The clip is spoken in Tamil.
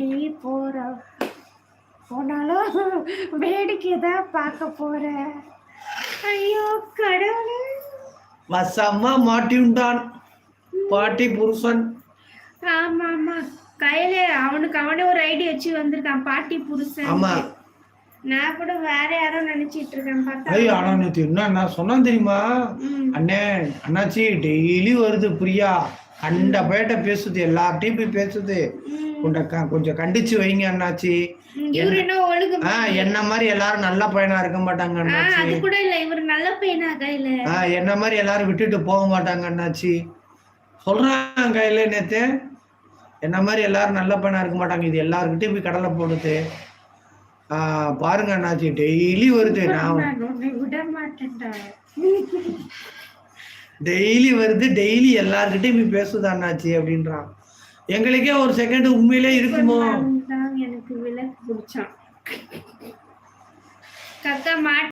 எங்கடி போற, போனாலும் வேடிக்கை தான் பார்க்க போற. ஐயோ கடவுளே. வசமா மாட்டியுண்டான் பாட்டி புருஷன். ஆமா ஆமா, கையில அவனே ஒரு ஐடி வச்சு வந்திருக்கான், பாட்டி புருஷன். ஆமா, நான் கூட வேற யாரோ நினைச்சிட்டு இருக்கேன் பார்த்தா. ஐயோ ஆனா நேத்து என்ன சொன்னா தெரியுமா அண்ணே, அண்ணாச்சி டெய்லி வருது பிரியா, கண்ட பேட்ட பேசுது, எல்லார்ட்டையும் போய் பேசுது, கொஞ்சம் கண்டிச்சு வைங்க அண்ணாச்சி. என்ன மாதிரி எல்லாரும் நல்ல பையனா இருக்க மாட்டாங்க அண்ணாச்சி. அது கூட இல்ல, இவர் நல்ல பையனா கையில. என்ன மாதிரி எல்லாரும் விட்டுட்டு போக மாட்டாங்க அண்ணாச்சி சொல்றாங்க கையில. நேத்து என்ன மாதிரி எல்லாரும் நல்ல பையனா இருக்க மாட்டாங்க, இது எல்லாருக்கிட்டையும் போய் கடலை போடுது. பாருங்க அண்ணாச்சி டெய்லி வருது, நான் விட மாட்டேன்டா. டெய்லி வருது, டெய்லி எல்லார்கிட்டையும் போய் பேசுது அண்ணாச்சி அப்படின்றான். எங்களுக்கே ஒரு செகண்ட் உண்மையிலே இருக்குமோ. எனக்கு விளக்கு பிடிச்சான் கக்கா